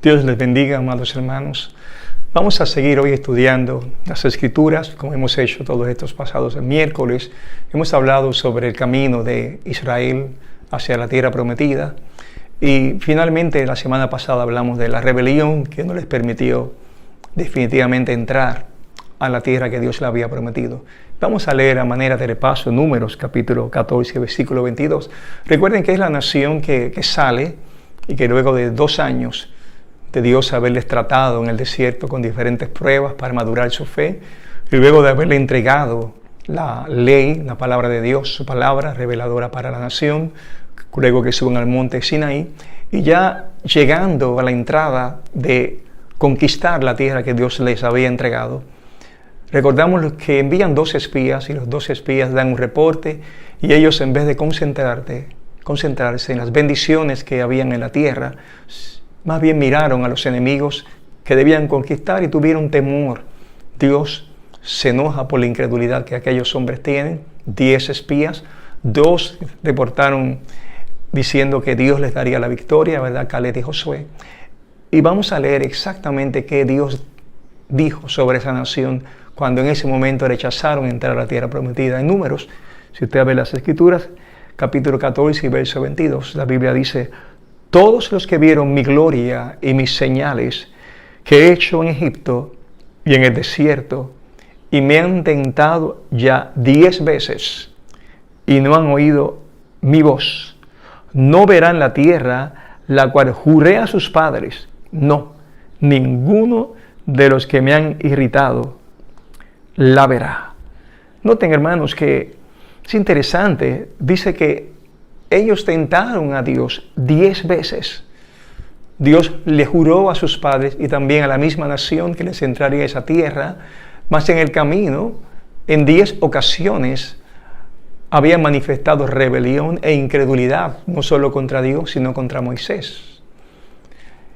Dios les bendiga, amados hermanos. Vamos a seguir hoy estudiando las Escrituras, como hemos hecho todos estos pasados miércoles. Hemos hablado sobre el camino de Israel hacia la tierra prometida. Y finalmente, la semana pasada hablamos de la rebelión que no les permitió definitivamente entrar a la tierra que Dios le había prometido. Vamos a leer a manera de repaso Números, capítulo 14, versículo 22. Recuerden que es la nación que sale y que luego de 2 años de Dios haberles tratado en el desierto con diferentes pruebas para madurar su fe, y luego de haberle entregado la ley, la palabra de Dios, su palabra reveladora para la nación, luego que suben al monte Sinaí, y ya llegando a la entrada de conquistar la tierra que Dios les había entregado, recordamos que envían 2 espías y los 2 espías dan un reporte, y ellos, en vez de concentrarse en las bendiciones que habían en la tierra, más bien miraron a los enemigos que debían conquistar y tuvieron temor. Dios se enoja por la incredulidad que aquellos hombres tienen. 10 espías, 2 reportaron diciendo que Dios les daría la victoria, ¿verdad? Caleb y Josué. Y vamos a leer exactamente qué Dios dijo sobre esa nación cuando en ese momento rechazaron entrar a la tierra prometida. En Números, si usted ve las Escrituras, capítulo 14 y verso 22, la Biblia dice: todos los que vieron mi gloria y mis señales que he hecho en Egipto y en el desierto, y me han tentado ya 10 veces, y no han oído mi voz, no verán la tierra, la cual juré a sus padres. No, ninguno de los que me han irritado la verá. Noten, hermanos, que es interesante. Dice que ellos tentaron a Dios 10 veces. Dios le juró a sus padres y también a la misma nación que les entraría a esa tierra, mas en el camino, en 10 ocasiones, habían manifestado rebelión e incredulidad, no solo contra Dios, sino contra Moisés.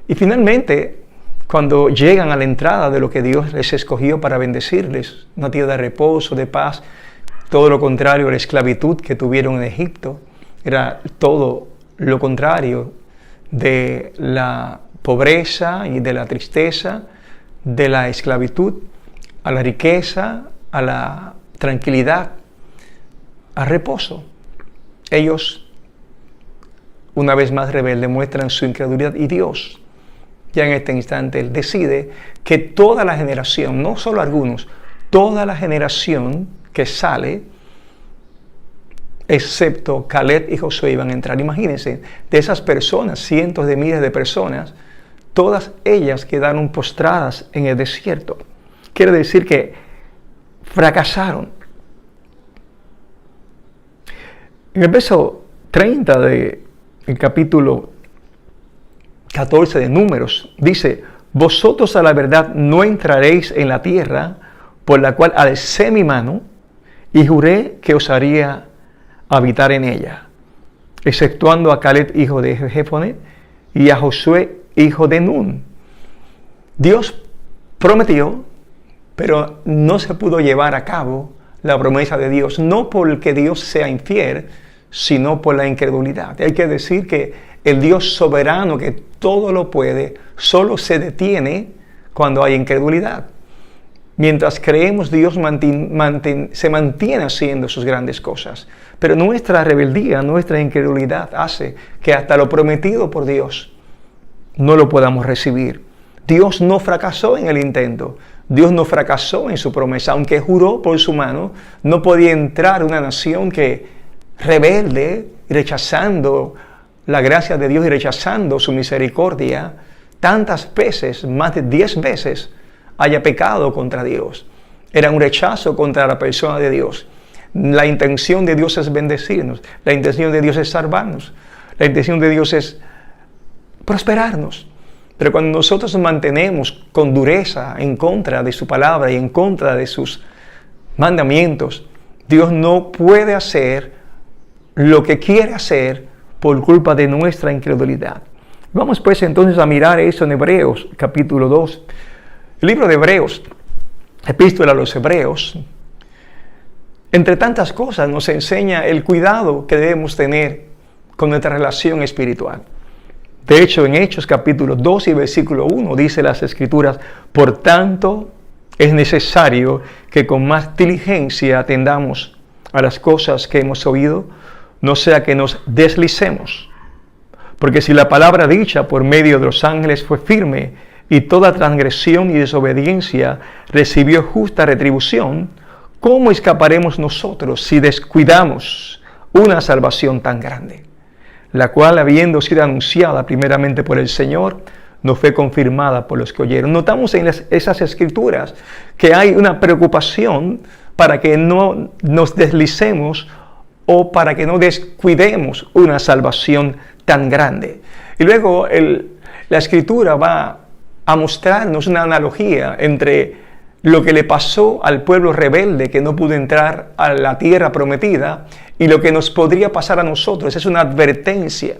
Y finalmente, cuando llegan a la entrada de lo que Dios les escogió para bendecirles, una tierra de reposo, de paz, todo lo contrario a la esclavitud que tuvieron en Egipto, era todo lo contrario de la pobreza y de la tristeza, de la esclavitud, a la riqueza, a la tranquilidad, al reposo. Ellos, una vez más rebeldes, muestran su incredulidad, y Dios, ya en este instante, Él decide que toda la generación, no solo algunos, toda la generación que sale, excepto Caleb y Josué, iban a entrar. Imagínense, de esas personas, cientos de miles de personas, todas ellas quedaron postradas en el desierto. Quiere decir que fracasaron. En el verso 30 del capítulo 14 de Números, dice: vosotros a la verdad no entraréis en la tierra por la cual alcé mi mano y juré que os haría habitar en ella, exceptuando a Caleb, hijo de Jefone, y a Josué, hijo de Nun. Dios prometió, pero no se pudo llevar a cabo la promesa de Dios, no porque Dios sea infiel, sino por la incredulidad. Hay que decir que el Dios soberano, que todo lo puede, solo se detiene cuando hay incredulidad. Mientras creemos, Dios se mantiene haciendo sus grandes cosas. Pero nuestra rebeldía, nuestra incredulidad hace que hasta lo prometido por Dios no lo podamos recibir. Dios no fracasó en el intento. Dios no fracasó en su promesa. Aunque juró por su mano, no podía entrar una nación que rebelde, rechazando la gracia de Dios y rechazando su misericordia, tantas veces, más de 10 veces, haya pecado contra Dios. Era un rechazo contra la persona de Dios. La intención de Dios es bendecirnos. La intención de Dios es salvarnos. La intención de Dios es prosperarnos. Pero cuando nosotros nos mantenemos con dureza en contra de su palabra y en contra de sus mandamientos, Dios no puede hacer lo que quiere hacer por culpa de nuestra incredulidad. Vamos pues entonces a mirar eso en Hebreos, capítulo 2. El libro de Hebreos, epístola a los Hebreos, entre tantas cosas nos enseña el cuidado que debemos tener con nuestra relación espiritual. De hecho, en Hechos capítulo 2 y versículo 1 dice las Escrituras: por tanto, es necesario que con más diligencia atendamos a las cosas que hemos oído, no sea que nos deslicemos. Porque si la palabra dicha por medio de los ángeles fue firme, y toda transgresión y desobediencia recibió justa retribución, ¿cómo escaparemos nosotros si descuidamos una salvación tan grande? La cual, habiendo sido anunciada primeramente por el Señor, no fue confirmada por los que oyeron. Notamos en esas escrituras que hay una preocupación para que no nos deslicemos o para que no descuidemos una salvación tan grande. Y luego la escritura va a mostrarnos una analogía entre lo que le pasó al pueblo rebelde que no pudo entrar a la tierra prometida y lo que nos podría pasar a nosotros. Es una advertencia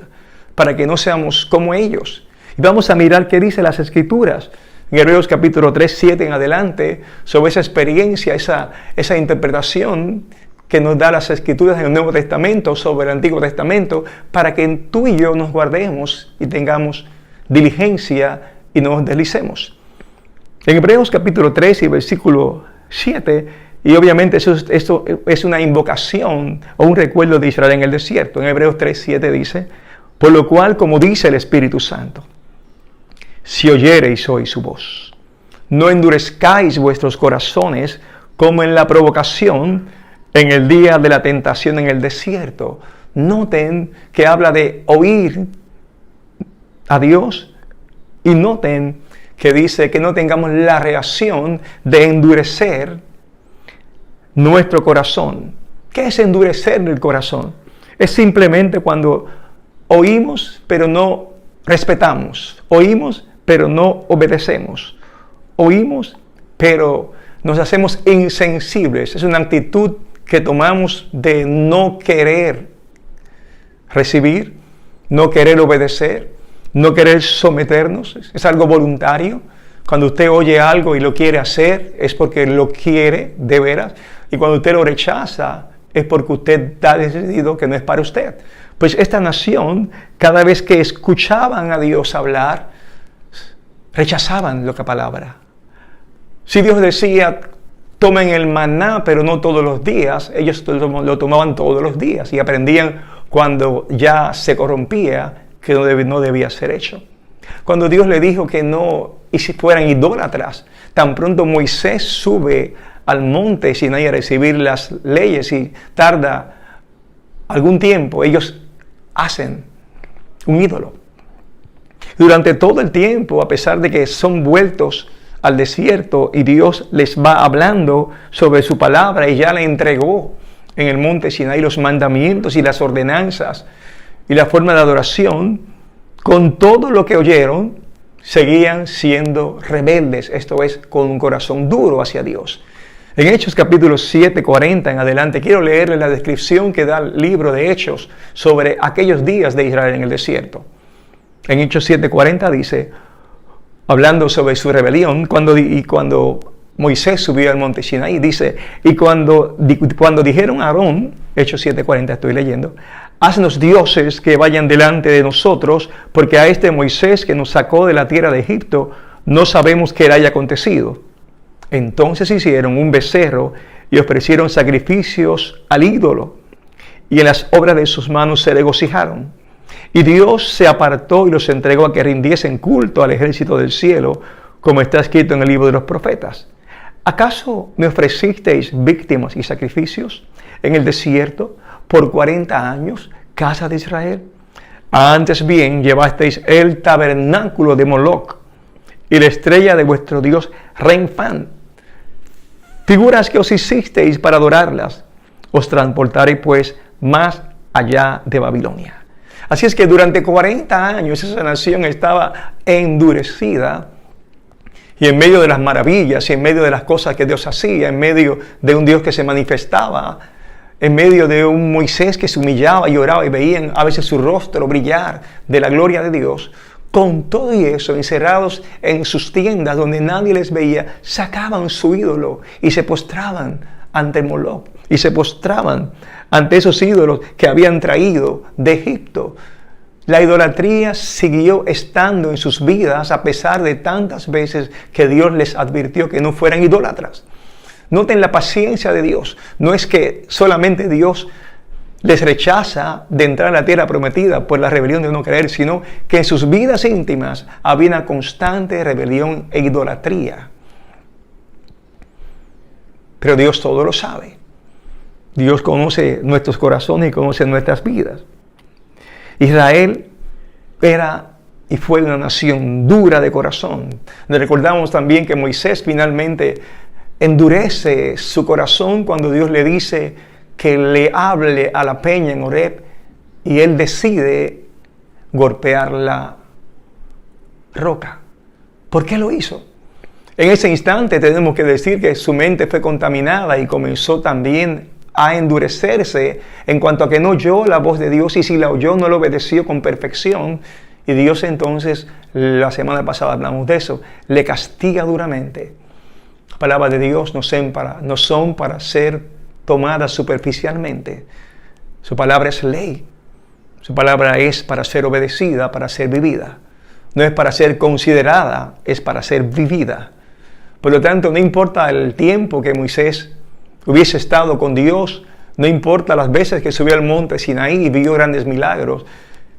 para que no seamos como ellos. Y vamos a mirar qué dice las Escrituras. En Hebreos capítulo 3, 7 en adelante, sobre esa experiencia, esa interpretación que nos da las Escrituras en el Nuevo Testamento sobre el Antiguo Testamento, para que tú y yo nos guardemos y tengamos diligencia y no nos deslicemos. En Hebreos capítulo 3 y versículo 7, y obviamente esto es una invocación o un recuerdo de Israel en el desierto. En Hebreos 3, 7 dice: por lo cual, como dice el Espíritu Santo, si oyereis hoy su voz, no endurezcáis vuestros corazones como en la provocación en el día de la tentación en el desierto. Noten que habla de oír a Dios y noten que dice que no tengamos la reacción de endurecer nuestro corazón. ¿Qué es endurecer el corazón? Es simplemente cuando oímos pero no respetamos, oímos pero no obedecemos, oímos pero nos hacemos insensibles. Es una actitud que tomamos de no querer recibir, no querer obedecer, no querer someternos. Es algo voluntario. Cuando usted oye algo y lo quiere hacer, es porque lo quiere de veras. Y cuando usted lo rechaza, es porque usted ha decidido que no es para usted. Pues esta nación, cada vez que escuchaban a Dios hablar, rechazaban la palabra. Si Dios decía: tomen el maná, pero no todos los días, ellos lo tomaban todos los días y aprendían cuando ya se corrompía que no debía ser hecho. Cuando Dios le dijo que no fueran idólatras, tan pronto Moisés sube al monte Sinaí a recibir las leyes y tarda algún tiempo, ellos hacen un ídolo. Durante todo el tiempo, a pesar de que son vueltos al desierto y Dios les va hablando sobre su palabra y ya le entregó en el monte Sinaí los mandamientos y las ordenanzas y la forma de adoración, con todo lo que oyeron, seguían siendo rebeldes, esto es, con un corazón duro hacia Dios. En Hechos capítulo 7, 40 en adelante, quiero leerles la descripción que da el libro de Hechos sobre aquellos días de Israel en el desierto. En Hechos 7, 40 dice, hablando sobre su rebelión, cuando Moisés subió al monte Sinaí, dice: y cuando dijeron a Aarón, Hechos 7:40 estoy leyendo: haznos dioses que vayan delante de nosotros, porque a este Moisés que nos sacó de la tierra de Egipto, no sabemos qué le haya acontecido. Entonces hicieron un becerro y ofrecieron sacrificios al ídolo, y en las obras de sus manos se regocijaron. Y Dios se apartó y los entregó a que rindiesen culto al ejército del cielo, como está escrito en el libro de los profetas. ¿Acaso me ofrecisteis víctimas y sacrificios en el desierto por 40 años, casa de Israel? Antes bien llevasteis el tabernáculo de Moloc y la estrella de vuestro dios Renfán, figuras que os hicisteis para adorarlas. Os transportaréis pues más allá de Babilonia. Así es que durante 40 años esa nación estaba endurecida, y en medio de las maravillas y en medio de las cosas que Dios hacía, en medio de un Dios que se manifestaba, en medio de un Moisés que se humillaba y oraba y veían a veces su rostro brillar de la gloria de Dios, con todo y eso, encerrados en sus tiendas donde nadie les veía, sacaban su ídolo y se postraban ante Moloc y se postraban ante esos ídolos que habían traído de Egipto. La idolatría siguió estando en sus vidas a pesar de tantas veces que Dios les advirtió que no fueran idólatras. Noten la paciencia de Dios. No es que solamente Dios les rechaza de entrar a la tierra prometida por la rebelión de no creer, sino que en sus vidas íntimas había una constante rebelión e idolatría. Pero Dios todo lo sabe. Dios conoce nuestros corazones y conoce nuestras vidas. Israel era y fue una nación dura de corazón. Recordamos también que Moisés finalmente endurece su corazón cuando Dios le dice que le hable a la peña en Horeb y él decide golpear la roca. ¿Por qué lo hizo? En ese instante tenemos que decir que su mente fue contaminada y comenzó también a endurecerse en cuanto a que no oyó la voz de Dios, y si la oyó no la obedeció con perfección. Y Dios entonces, la semana pasada hablamos de eso, le castiga duramente. Las palabras de Dios no son para ser tomadas superficialmente. Su palabra es ley. Su palabra es para ser obedecida, para ser vivida. No es para ser considerada, es para ser vivida. Por lo tanto, no importa el tiempo que Moisés hubiese estado con Dios, no importa las veces que subió al monte Sinaí y vio grandes milagros.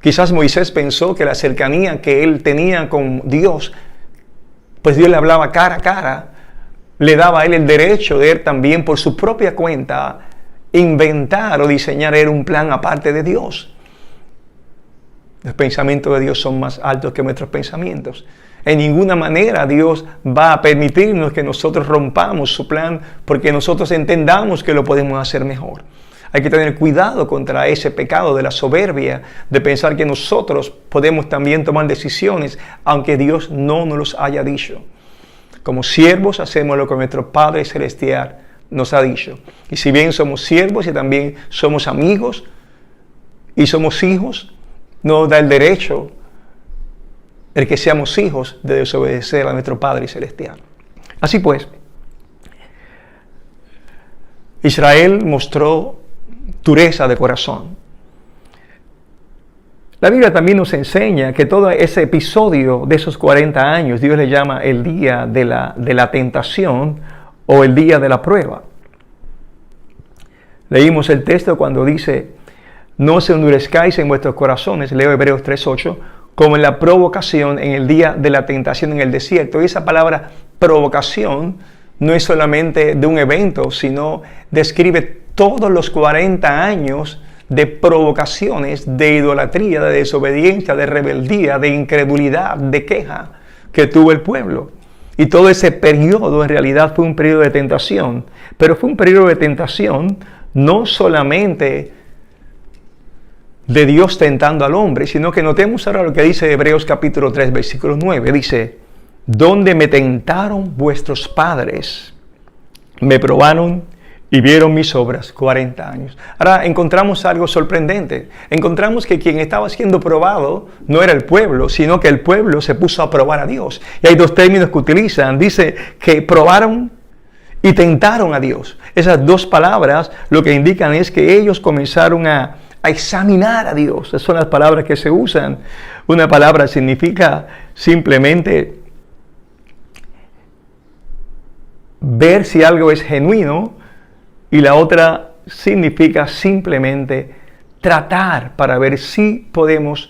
Quizás Moisés pensó que la cercanía que él tenía con Dios, pues Dios le hablaba cara a cara, le daba a él el derecho de él también por su propia cuenta inventar o diseñar él un plan aparte de Dios. Los pensamientos de Dios son más altos que nuestros pensamientos. En ninguna manera Dios va a permitirnos que nosotros rompamos su plan porque nosotros entendamos que lo podemos hacer mejor. Hay que tener cuidado contra ese pecado de la soberbia, de pensar que nosotros podemos también tomar decisiones aunque Dios no nos los haya dicho. Como siervos hacemos lo que nuestro Padre Celestial nos ha dicho. Y si bien somos siervos y también somos amigos y somos hijos, no nos da el derecho el que seamos hijos de desobedecer a nuestro Padre Celestial. Así pues, Israel mostró dureza de corazón. La Biblia también nos enseña que todo ese episodio de esos 40 años, Dios le llama el día de la tentación o el día de la prueba. Leímos el texto cuando dice: no se endurezcáis en vuestros corazones, leo Hebreos 3:8, como en la provocación en el día de la tentación en el desierto. Y esa palabra provocación no es solamente de un evento, sino describe todos los 40 años de provocaciones, de idolatría, de desobediencia, de rebeldía, de incredulidad, de queja que tuvo el pueblo. Y todo ese periodo en realidad fue un periodo de tentación, pero fue un periodo de tentación no solamente de Dios tentando al hombre, sino que notemos ahora lo que dice Hebreos capítulo 3, versículo 9. Dice: donde me tentaron vuestros padres, me probaron y vieron mis obras 40 años. Ahora encontramos algo sorprendente. Encontramos que quien estaba siendo probado no era el pueblo, sino que el pueblo se puso a probar a Dios. Y hay dos términos que utilizan. Dice que probaron y tentaron a Dios. Esas dos palabras lo que indican es que ellos comenzaron a examinar a Dios. Esas son las palabras que se usan. Una palabra significa simplemente ver si algo es genuino, y la otra significa simplemente tratar para ver si podemos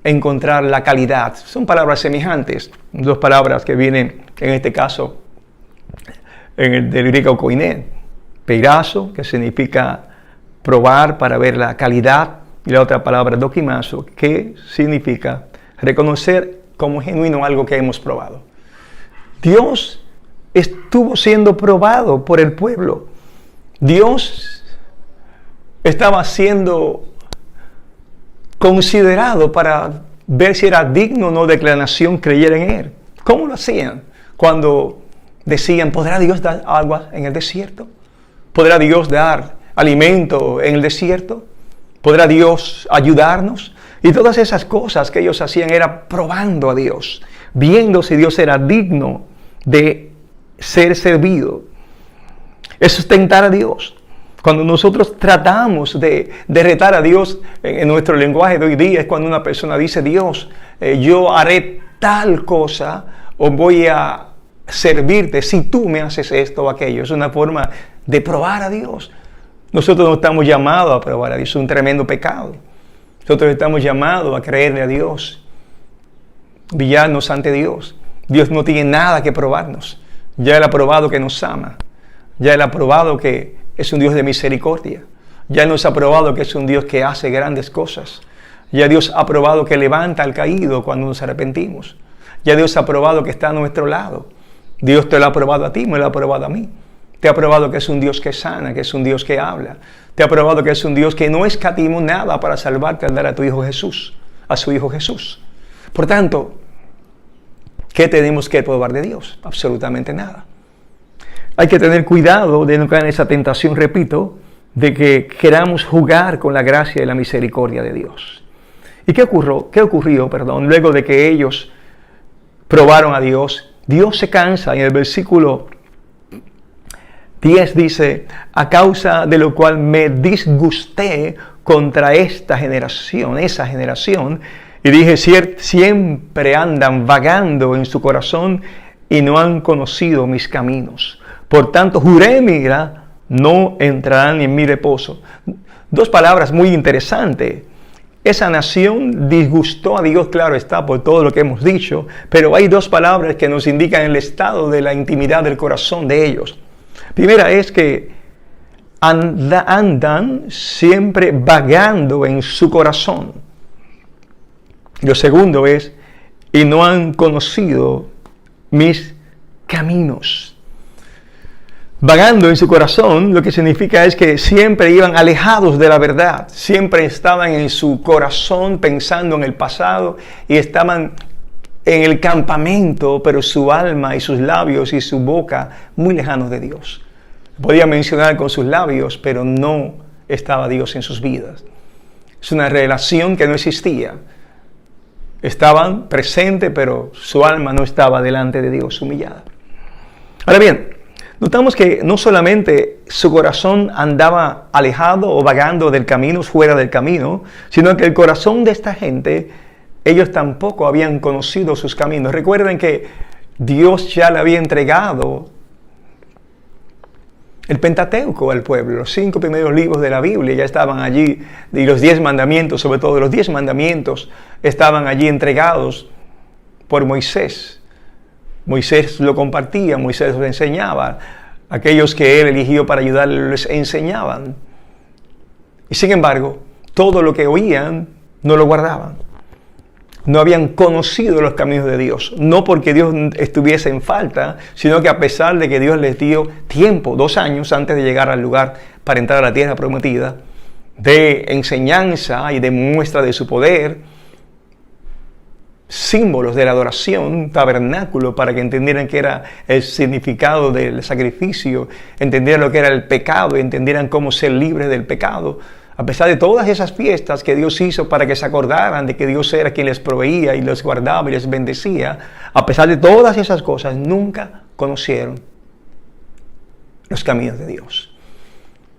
encontrar la calidad. Son palabras semejantes, dos palabras que vienen en este caso en el del griego koiné, peirazo, que significa probar para ver la calidad, y la otra palabra dokimazo, que significa reconocer como genuino algo que hemos probado. Dios estuvo siendo probado por el pueblo. Dios estaba siendo considerado para ver si era digno o no de que la nación creyera en Él. ¿Cómo lo hacían? Cuando decían: ¿podrá Dios dar agua en el desierto? ¿Podrá Dios dar alimento en el desierto? ¿Podrá Dios ayudarnos? Y todas esas cosas que ellos hacían era probando a Dios, viendo si Dios era digno de ser servido. Eso es tentar a Dios. Cuando nosotros tratamos de retar a Dios en nuestro lenguaje de hoy día, es cuando una persona dice, Dios, yo haré tal cosa o voy a servirte si tú me haces esto o aquello. Es una forma de probar a Dios. Nosotros no estamos llamados a probar a Dios, es un tremendo pecado. Nosotros estamos llamados a creerle a Dios, humillarnos ante Dios. Dios no tiene nada que probarnos. Ya Él ha probado que nos ama. Ya Él ha probado que es un Dios de misericordia. Ya Él nos ha probado que es un Dios que hace grandes cosas. Ya Dios ha probado que levanta al caído cuando nos arrepentimos. Ya Dios ha probado que está a nuestro lado. Dios te lo ha probado a ti, me lo ha probado a mí. Te ha probado que es un Dios que sana, que es un Dios que habla. Te ha probado que es un Dios que no escatimó nada para salvarte al dar a tu Hijo Jesús, a su Hijo Jesús. Por tanto, ¿qué tenemos que probar de Dios? Absolutamente nada. Hay que tener cuidado de no caer en esa tentación, repito, de que queramos jugar con la gracia y la misericordia de Dios. ¿Y qué ocurrió, luego de que ellos probaron a Dios? Dios se cansa. En el versículo 10 dice, a causa de lo cual me disgusté contra esa generación, y dije, siempre andan vagando en su corazón y no han conocido mis caminos. Por tanto, juré mi ira, no entrarán en mi reposo. Dos palabras muy interesantes. Esa nación disgustó a Dios, claro está, por todo lo que hemos dicho, pero hay dos palabras que nos indican el estado de la intimidad del corazón de ellos. Primera es que andan siempre vagando en su corazón. Lo segundo es, y no han conocido mis caminos. Vagando en su corazón, lo que significa es que siempre iban alejados de la verdad, siempre estaban en su corazón pensando en el pasado y estaban en el campamento, pero su alma y sus labios y su boca muy lejanos de Dios. Podía mencionar con sus labios, pero no estaba Dios en sus vidas. Es una relación que no existía. Estaban presentes, pero su alma no estaba delante de Dios, humillada. Ahora bien, notamos que no solamente su corazón andaba alejado o vagando del camino, fuera del camino, sino que el corazón de esta gente, ellos tampoco habían conocido sus caminos. Recuerden que Dios ya le había entregado el Pentateuco al pueblo. Los 5 primeros libros de la Biblia ya estaban allí, y los 10 mandamientos, sobre todo los 10 mandamientos, estaban allí entregados por Moisés. Moisés lo compartía, Moisés lo enseñaba. Aquellos que él eligió para ayudarle les enseñaban. Y sin embargo, todo lo que oían no lo guardaban. No habían conocido los caminos de Dios. No porque Dios estuviese en falta, sino que a pesar de que Dios les dio tiempo, 2 años antes de llegar al lugar para entrar a la tierra prometida, de enseñanza y de muestra de su poder, símbolos de la adoración, tabernáculo, para que entendieran qué era el significado del sacrificio, entendieran lo que era el pecado y entendieran cómo ser libres del pecado. A pesar de todas esas fiestas que Dios hizo para que se acordaran de que Dios era quien les proveía y los guardaba y les bendecía, a pesar de todas esas cosas, nunca conocieron los caminos de Dios.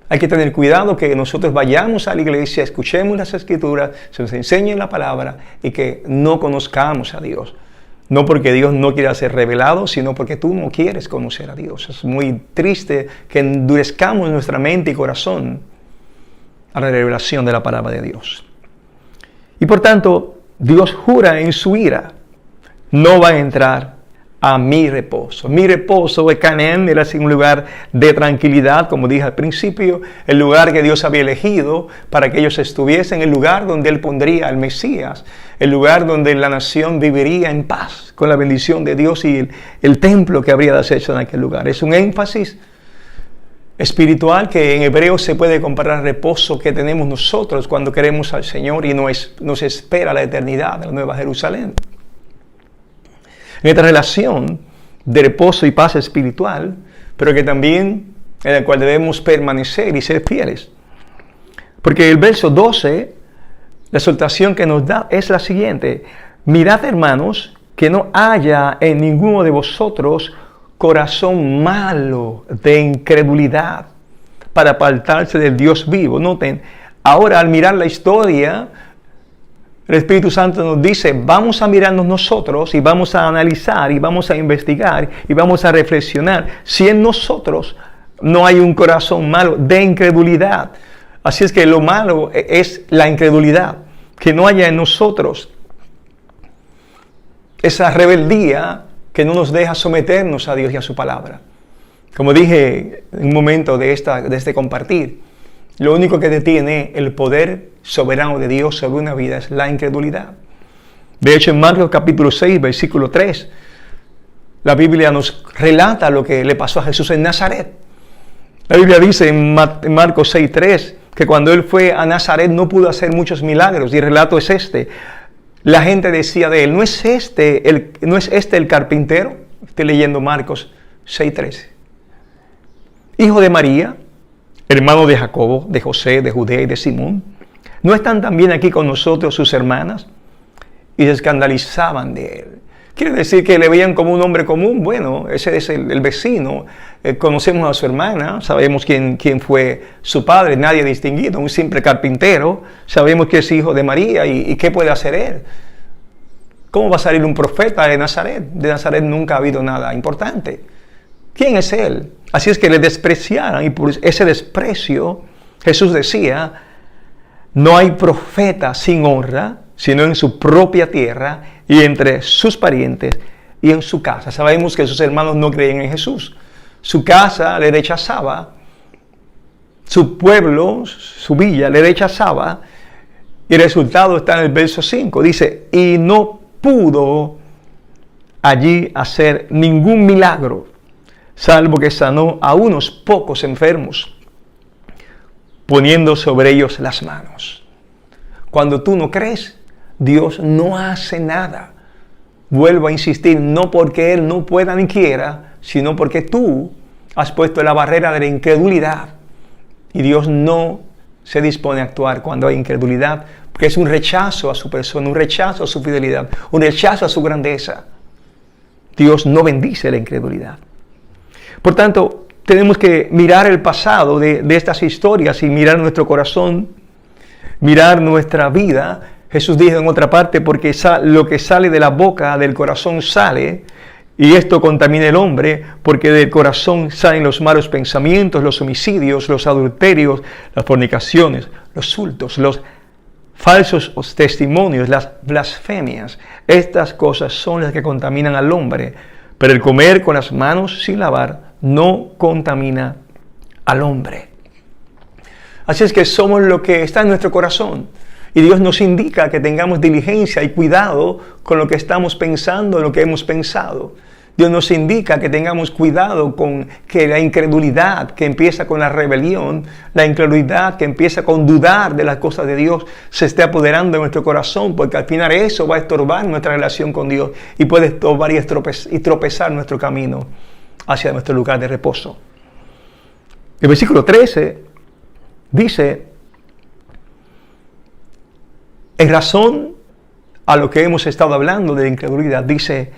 Hay que tener cuidado que nosotros vayamos a la iglesia, escuchemos las Escrituras, se nos enseñe la palabra y que no conozcamos a Dios. No porque Dios no quiera ser revelado, sino porque tú no quieres conocer a Dios. Es muy triste que endurezcamos nuestra mente y corazón a la revelación de la palabra de Dios. Y por tanto, Dios jura en su ira, no va a entrar a mi reposo. Mi reposo de Canaán era un lugar de tranquilidad, como dije al principio, el lugar que Dios había elegido para que ellos estuviesen, el lugar donde Él pondría al Mesías, el lugar donde la nación viviría en paz con la bendición de Dios y el templo que habría de hacerse en aquel lugar. Es un énfasis espiritual que en hebreo se puede comparar al reposo que tenemos nosotros cuando queremos al Señor y nos espera la eternidad de la Nueva Jerusalén. En esta relación de reposo y paz espiritual, pero que también en la cual debemos permanecer y ser fieles. Porque el verso 12, la exhortación que nos da es la siguiente: mirad, hermanos, que no haya en ninguno de vosotros corazón malo de incredulidad para apartarse del Dios vivo. Noten, ahora al mirar la historia, el Espíritu Santo nos dice, vamos a mirarnos nosotros y vamos a analizar y vamos a investigar y vamos a reflexionar si en nosotros no hay un corazón malo de incredulidad. Así es que lo malo es la incredulidad, que no haya en nosotros esa rebeldía que no nos deja someternos a Dios y a su palabra. Como dije en un momento de este compartir, lo único que detiene el poder soberano de Dios sobre una vida es la incredulidad. De hecho, en Marcos capítulo 6, versículo 3, la Biblia nos relata lo que le pasó a Jesús en Nazaret. La Biblia dice en Marcos 6, 3, que cuando él fue a Nazaret no pudo hacer muchos milagros, y el relato es este. La gente decía de él, ¿no es este el carpintero? Estoy leyendo Marcos 6, 13. Hijo de María, hermano de Jacobo, de José, de Judea y de Simón. ¿No están también aquí con nosotros sus hermanas? Y se escandalizaban de él. Quiere decir que le veían como un hombre común. Bueno, ese es el vecino. Conocemos a su hermana, sabemos quién fue su padre, nadie distinguido, un simple carpintero. Sabemos que es hijo de María y ¿qué puede hacer él? ¿Cómo va a salir un profeta de Nazaret? De Nazaret nunca ha habido nada importante. ¿Quién es él? Así es que le despreciaron, y por ese desprecio Jesús decía, no hay profeta sin honra, sino en su propia tierra y entre sus parientes y en su casa. Sabemos que sus hermanos no creían en Jesús. Su casa le rechazaba, su pueblo, su villa le rechazaba, y el resultado está en el verso 5. Dice, y no pudo allí hacer ningún milagro, salvo que sanó a unos pocos enfermos, poniendo sobre ellos las manos. Cuando tú no crees, Dios no hace nada. Vuelvo a insistir, no porque Él no pueda ni quiera, sino porque tú has puesto la barrera de la incredulidad. Y Dios no se dispone a actuar cuando hay incredulidad, porque es un rechazo a su persona, un rechazo a su fidelidad, un rechazo a su grandeza. Dios no bendice la incredulidad. Por tanto, tenemos que mirar el pasado de estas historias y mirar nuestro corazón, mirar nuestra vida. Jesús dijo en otra parte, porque lo que sale de la boca, del corazón sale, y esto contamina el hombre, porque del corazón salen los malos pensamientos, los homicidios, los adulterios, las fornicaciones, los hurtos, los falsos testimonios, las blasfemias. Estas cosas son las que contaminan al hombre, pero el comer con las manos sin lavar no contamina al hombre. Así es que somos lo que está en nuestro corazón. Y Dios nos indica que tengamos diligencia y cuidado con lo que estamos pensando, lo que hemos pensado. Dios nos indica que tengamos cuidado con que la incredulidad que empieza con la rebelión, la incredulidad que empieza con dudar de las cosas de Dios, se esté apoderando de nuestro corazón, porque al final eso va a estorbar nuestra relación con Dios y puede estorbar y tropezar nuestro camino hacia nuestro lugar de reposo. El versículo 13 dice, en razón a lo que hemos estado hablando de la incredulidad, dice,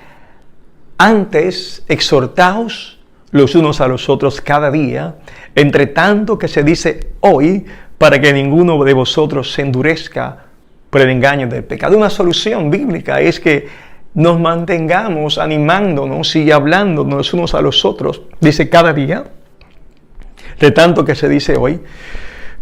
antes exhortaos los unos a los otros cada día, entre tanto que se dice hoy, para que ninguno de vosotros se endurezca por el engaño del pecado. Una solución bíblica es que nos mantengamos animándonos y hablándonos los unos a los otros, dice cada día, de tanto que se dice hoy,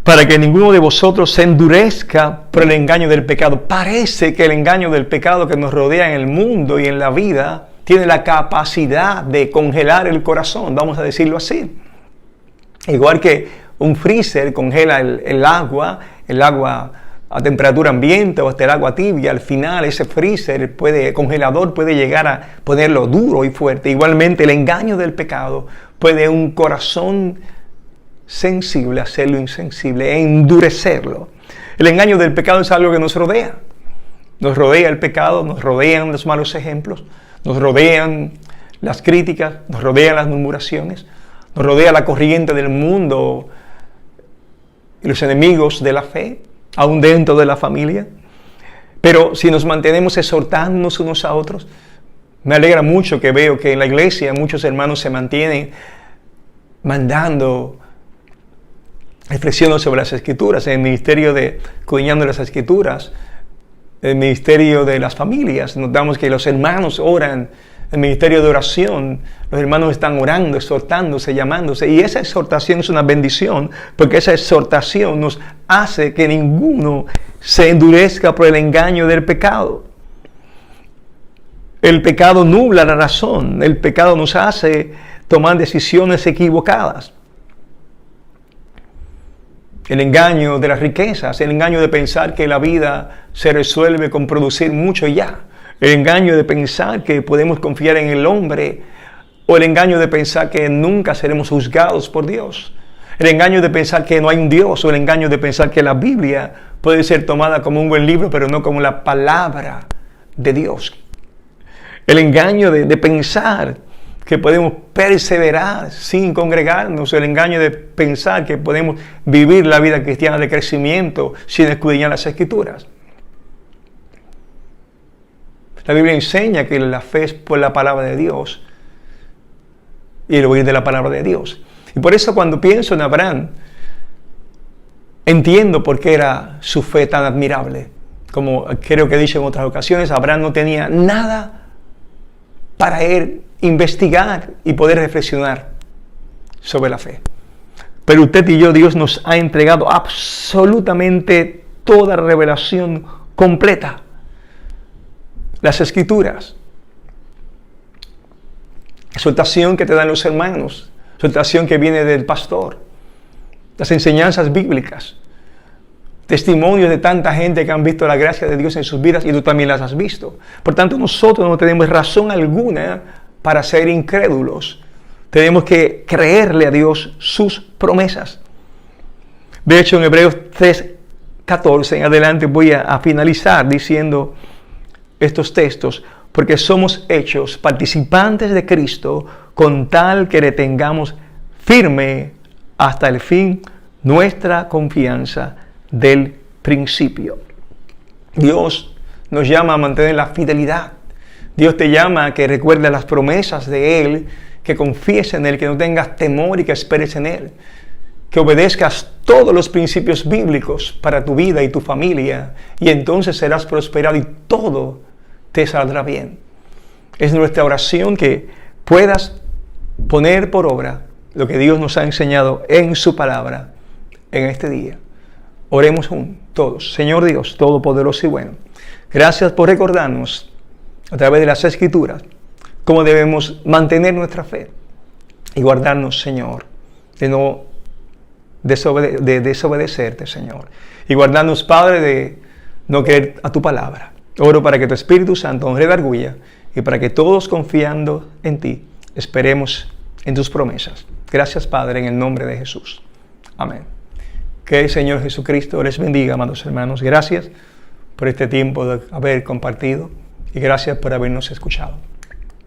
para que ninguno de vosotros se endurezca por el engaño del pecado. Parece que el engaño del pecado que nos rodea en el mundo y en la vida tiene la capacidad de congelar el corazón, vamos a decirlo así. Igual que un freezer congela el agua a temperatura ambiente o hasta el agua tibia, al final ese freezer congelador puede llegar a ponerlo duro y fuerte. Igualmente el engaño del pecado puede un corazón sensible hacerlo insensible e endurecerlo. El engaño del pecado es algo que nos rodea. Nos rodea el pecado, nos rodean los malos ejemplos, nos rodean las críticas, nos rodean las murmuraciones, nos rodea la corriente del mundo y los enemigos de la fe, aún dentro de la familia. Pero si nos mantenemos exhortándonos unos a otros, me alegra mucho que veo que en la iglesia muchos hermanos se mantienen mandando reflexiono sobre las Escrituras, en el ministerio de Escudriñando las Escrituras, el ministerio de las familias, notamos que los hermanos oran, el ministerio de oración, los hermanos están orando, exhortándose, llamándose, y esa exhortación es una bendición, porque esa exhortación nos hace que ninguno se endurezca por el engaño del pecado. El pecado nubla la razón, el pecado nos hace tomar decisiones equivocadas. El engaño de las riquezas, el engaño de pensar que la vida se resuelve con producir mucho y ya. El engaño de pensar que podemos confiar en el hombre, o el engaño de pensar que nunca seremos juzgados por Dios. El engaño de pensar que no hay un Dios, o el engaño de pensar que la Biblia puede ser tomada como un buen libro, pero no como la palabra de Dios. El engaño de pensar que podemos perseverar sin congregarnos, el engaño de pensar que podemos vivir la vida cristiana de crecimiento sin escudriñar las Escrituras. La Biblia enseña que la fe es por la palabra de Dios y el oír de la palabra de Dios. Y por eso cuando pienso en Abraham, entiendo por qué era su fe tan admirable. Como creo que he dicho en otras ocasiones, Abraham no tenía nada para él investigar y poder reflexionar sobre la fe. Pero usted y yo, Dios nos ha entregado absolutamente toda revelación completa. Las Escrituras, exhortación que te dan los hermanos, exhortación que viene del pastor, las enseñanzas bíblicas, testimonios de tanta gente que han visto la gracia de Dios en sus vidas y tú también las has visto. Por tanto, nosotros no tenemos razón alguna para ser incrédulos. Tenemos que creerle a Dios sus promesas. De hecho, en Hebreos 3:14 en adelante voy a finalizar diciendo estos textos, porque somos hechos participantes de Cristo con tal que retengamos firme hasta el fin nuestra confianza del principio. Dios nos llama a mantener la fidelidad. Dios te llama a que recuerdes las promesas de Él, que confíes en Él, que no tengas temor y que esperes en Él, que obedezcas todos los principios bíblicos para tu vida y tu familia, y entonces serás prosperado y todo te saldrá bien. Es nuestra oración que puedas poner por obra lo que Dios nos ha enseñado en su palabra en este día. Oremos todos. Señor Dios, todopoderoso y bueno, gracias por recordarnos a través de las Escrituras cómo debemos mantener nuestra fe y guardarnos, Señor, de no desobedecerte, Señor, y guardarnos, Padre, de no creer a tu palabra. Oro para que tu Espíritu Santo nos redarguya y para que todos, confiando en ti, esperemos en tus promesas. Gracias, Padre, en el nombre de Jesús. Amén. Que el Señor Jesucristo les bendiga, amados hermanos. Gracias por este tiempo de haber compartido y gracias por habernos escuchado.